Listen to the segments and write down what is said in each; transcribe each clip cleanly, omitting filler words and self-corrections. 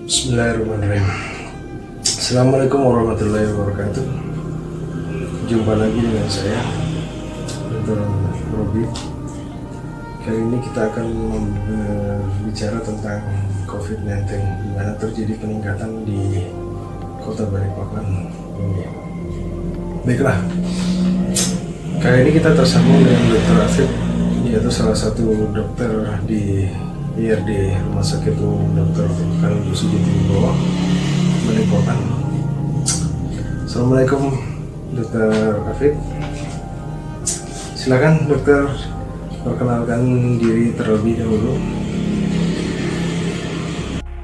Bismillahirrahmanirrahim. Assalamualaikum warahmatullahi wabarakatuh. Jumpa lagi dengan saya, Dr. Robi. Kali ini kita akan berbicara tentang COVID-19, di mana terjadi peningkatan di Kota Balikpapan ini. Baiklah, kali ini kita tersambung dengan Dr. Afif, yaitu salah satu dokter di IRD Rumah Sakit Umum Dr. Kanudin Sudiatmoko, Balikpapan. Assalamualaikum Dr. Afif. Silakan dokter, perkenalkan diri terlebih dahulu.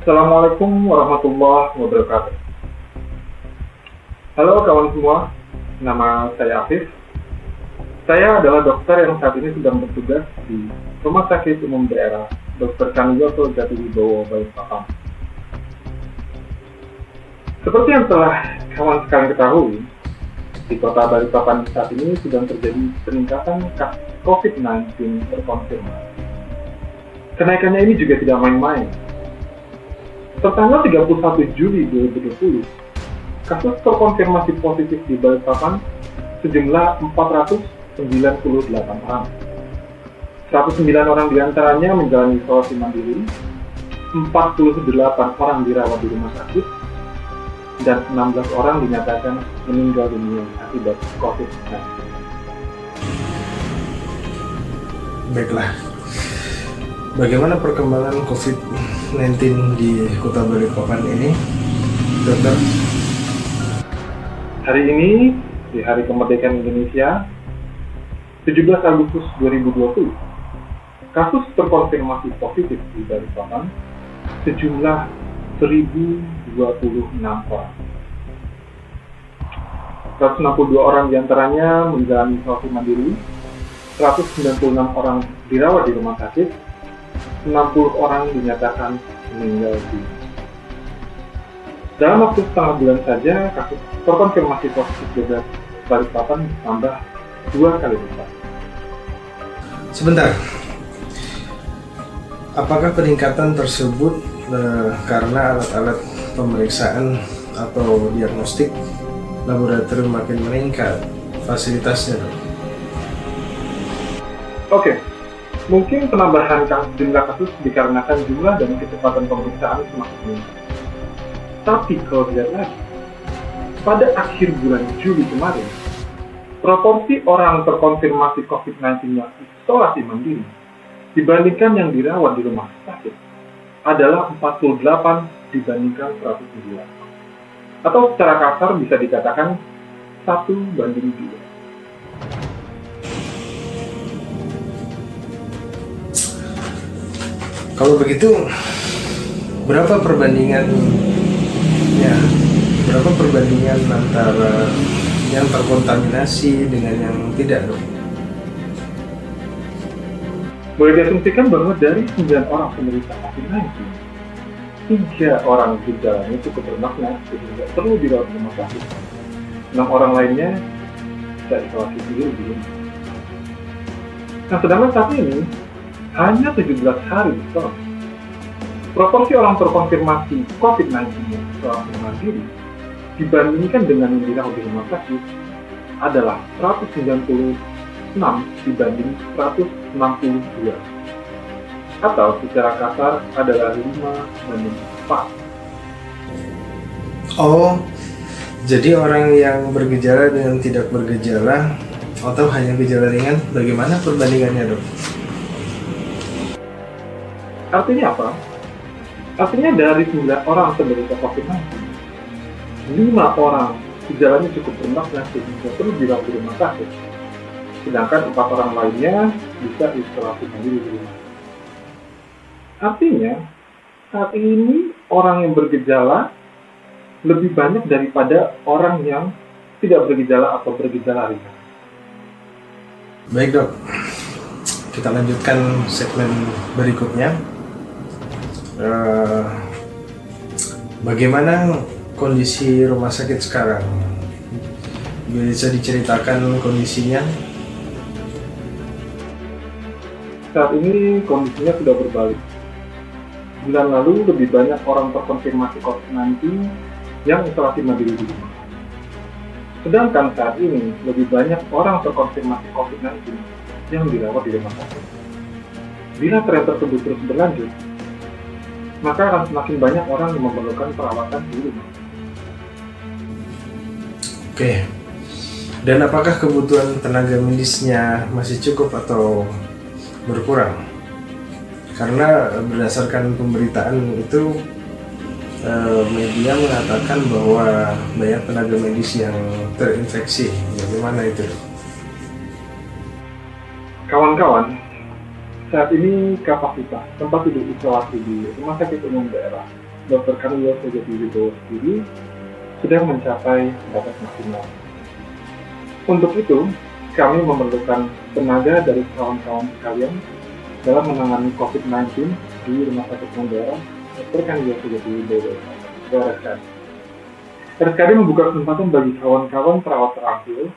Assalamualaikum warahmatullahi wabarakatuh. Halo kawan semua, nama saya Afif. Saya adalah dokter yang saat ini sedang bertugas di Rumah Sakit Umum Daerah Dr. Kanudin Sudiatmoko, Balikpapan. Seperti yang telah kawan sekalian ketahui, di Kota Balikpapan saat ini sedang terjadi peningkatan kasus COVID-19 terkonfirmasi. Kenaikannya ini juga tidak main-main. Tertanggal 31 Juli 2020, kasus terkonfirmasi positif di Balikpapan sejumlah 498 orang. 109 orang diantaranya menjalani isolasi mandiri, 48 orang dirawat di rumah sakit, dan 16 orang dinyatakan meninggal dunia akibat COVID-19. Baiklah, bagaimana perkembangan COVID-19 di Kota Balikpapan ini, dokter? Hari ini, di Hari Kemerdekaan Indonesia, 17 Agustus 2020, kasus terkonfirmasi positif di Balikpapan sejumlah 1.026 orang. 162 orang diantaranya menjalani isolasi mandiri, 196 orang dirawat di rumah sakit, 60 orang dinyatakan meninggal dunia. Dalam waktu setengah bulan saja, kasus terkonfirmasi positif di Balikpapan bertambah 2 kali lipat. Sebentar, apakah peningkatan tersebut karena alat-alat pemeriksaan atau diagnostik laboratorium makin meningkat fasilitasnya, dok? Oke, mungkin penambahan jumlah kasus dikarenakan jumlah dan kecepatan pemeriksaan semakin meningkat. Tapi kalau dilihat lagi, pada akhir bulan Juli kemarin, proporsi orang terkonfirmasi COVID-19 yang isolasi mandiri dibandingkan yang dirawat di rumah sakit adalah 48 dibandingkan 109. Atau secara kasar bisa dikatakan 1:2. Kalau begitu, berapa perbandingan antara yang terkontaminasi dengan yang tidak, dok? Boleh diasumsikan bahwa dari 9 orang penderita COVID-19, 3 orang gejalanya cukup bermakna sehingga perlu dirawat di rumah sakit. 6 orang lainnya bisa isolasi sendiri di rumah. Nah, sedangkan saat ini hanya 17 hari setelah proporsi orang terkonfirmasi COVID-19 yang isolasi mandiri dibandingkan dengan yang dirawat di rumah sakit adalah 196 dibanding 162, atau secara kasar adalah 5:4. Oh, jadi orang yang bergejala dengan tidak bergejala atau hanya gejala ringan, bagaimana perbandingannya, dok? Artinya apa? Artinya dari 9 orang penderita COVID-19, 5 orang gejalanya cukup bermakna sehingga perlu dirawat di rumah sakit, sedangkan 4 orang lainnya bisa isolasi mandiri di rumah. Artinya, saat ini orang yang bergejala lebih banyak daripada orang yang tidak bergejala atau bergejala ringan. Baik, dok, kita lanjutkan segmen berikutnya. Bagaimana kondisi rumah sakit sekarang? Bisa diceritakan kondisinya? Saat ini kondisinya sudah berbalik. bulan lalu lebih banyak orang terkonfirmasi COVID-19 yang isolasi mandiri di rumah. Sedangkan saat ini lebih banyak orang terkonfirmasi COVID-19 yang dirawat di rumah sakit. Bila tren tersebut terus berlanjut, maka akan semakin banyak orang yang memerlukan perawatan di rumah. Oke. Dan apakah kebutuhan tenaga medisnya masih cukup atau berkurang? Karena berdasarkan pemberitaan itu media mengatakan bahwa banyak tenaga medis yang terinfeksi. Bagaimana itu? Kawan-kawan, saat ini kapasitas tempat tidur isolasi di Rumah Sakit Umum Daerah Dr. Kanwil Sejati Wibowo sendiri sudah mencapai batas maksimal. Untuk itu, kami memerlukan tenaga dari kawan-kawan sekalian dalam menangani COVID-19 di Rumah Sakit Umum Daerah Dr. Kanwil Sejati Wibowo (RSKD). RSKD membuka kesempatan bagi kawan-kawan perawat terampil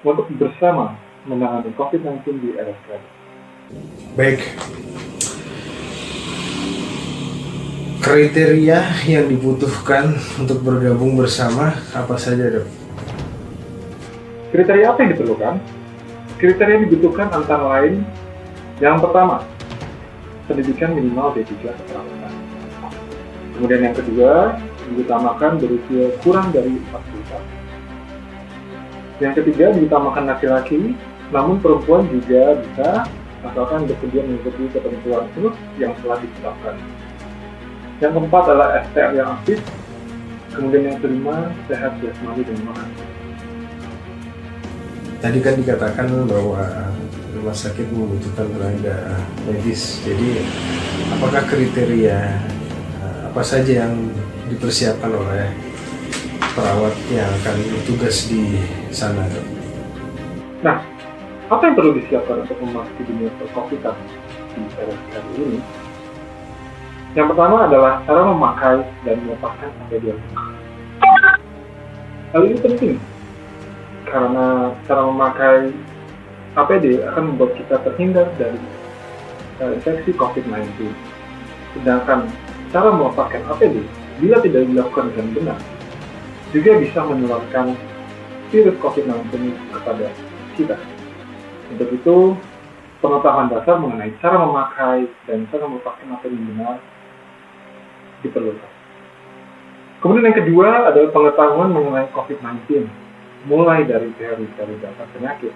untuk bersama menangani COVID-19 di RSKD. Baik. Kriteria yang dibutuhkan untuk bergabung bersama apa saja, Dok? Kriteria apa yang diperlukan? Kriteria yang dibutuhkan antara lain, yang pertama, pendidikan minimal D3 keperawatan. Kemudian yang kedua, diutamakan berusia kurang dari 40 tahun. Yang ketiga, diutamakan laki-laki, namun perempuan juga bisa asalkan bersedia mengikuti ketentuan khusus yang telah ditetapkan. Yang keempat adalah STR yang aktif. Kemudian yang kelima, sehat jasmani dan rohani. Tadi kan dikatakan bahwa rumah sakit membutuhkan tenaga medis. Jadi, apakah kriteria apa saja yang dipersiapkan oleh perawat yang akan bertugas di sana, Dok? Nah, apa yang perlu disiapkan untuk memasuki dunia per-COVID-an di RSKD ini? Yang pertama adalah cara memakai dan melepaskan APD. Hal ini penting karena cara memakai APD akan membuat kita terhindar dari infeksi COVID-19. Sedangkan cara melepaskan APD bila tidak dilakukan dengan benar juga bisa menularkan virus COVID-19 kepada kita. Untuk itu, pengetahuan dasar mengenai cara memakai dan cara melepaskan APD yang benar diperlukan. Kemudian yang kedua adalah pengetahuan mengenai COVID-19, mulai dari teori-teori dasar penyakit,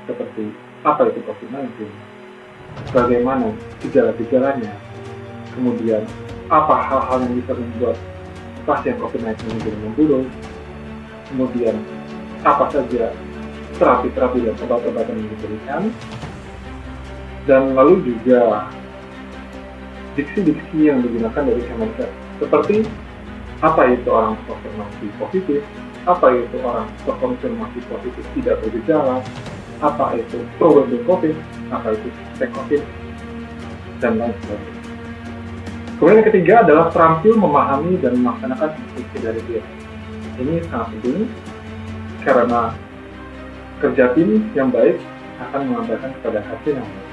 seperti apa itu COVID-19, bagaimana gejala-gejalanya, kemudian apa hal-hal yang bisa membuat pasien COVID-19 menjadi memburuk, kemudian apa saja terapi-terapi dan obat-obatan yang diberikan, dan lalu juga diksi-diksi yang digunakan dari Kemenkes, seperti apa itu orang terkonfirmasi positif, apa itu orang terkonfirmasi positif tidak bergejala, apa itu probable COVID, apa itu suspek COVID, dan lain sebagainya. Kemudian yang ketiga adalah terampil memahami dan melaksanakan instruksi dari dia. Ini sangat penting karena kerja tim yang baik akan mengantarkan kepada hasil yang baik.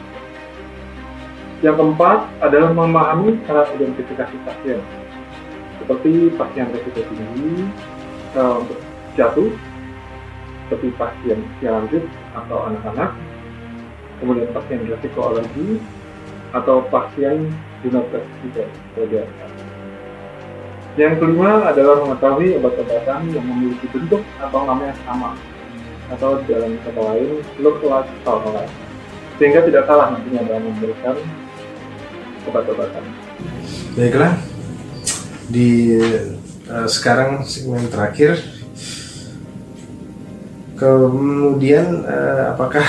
Yang keempat adalah memahami cara identifikasi pasien, seperti pasien risiko tinggi untuk jatuh, seperti pasien usia lanjut atau anak-anak, kemudian pasien risiko alergi, atau pasien diagnosis tidak wajar. Yang kelima adalah mengetahui obat-obatan yang memiliki bentuk atau nama yang sama, atau dalam kata lain, look-alike, sound-alike, sehingga tidak salah nantinya dalam memberikan obat-obatan. Baiklah, di sekarang segmen terakhir, kemudian apakah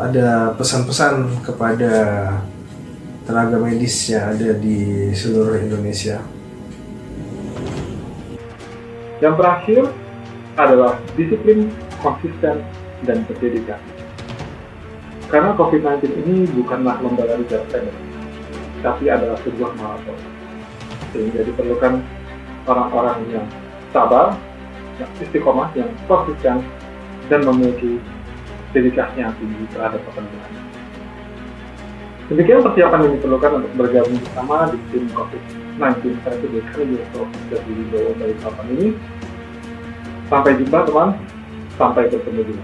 ada pesan-pesan kepada tenaga medis yang ada di seluruh Indonesia? Yang terakhir adalah disiplin, konsisten, dan berdedikasi. Karena COVID-19 ini bukanlah lomba lari jarak pendek, tapi adalah sebuah maraton. Sehingga diperlukan orang-orang yang sabar, yang istiqomah, yang konsisten, dan memiliki dedikasi yang tinggi terhadap pekerjaan. Demikian persiapan yang diperlukan untuk bergabung bersama di tim COVID-19 versi Desa dari Wibowo dari papan ini. Sampai jumpa teman, sampai bertemu di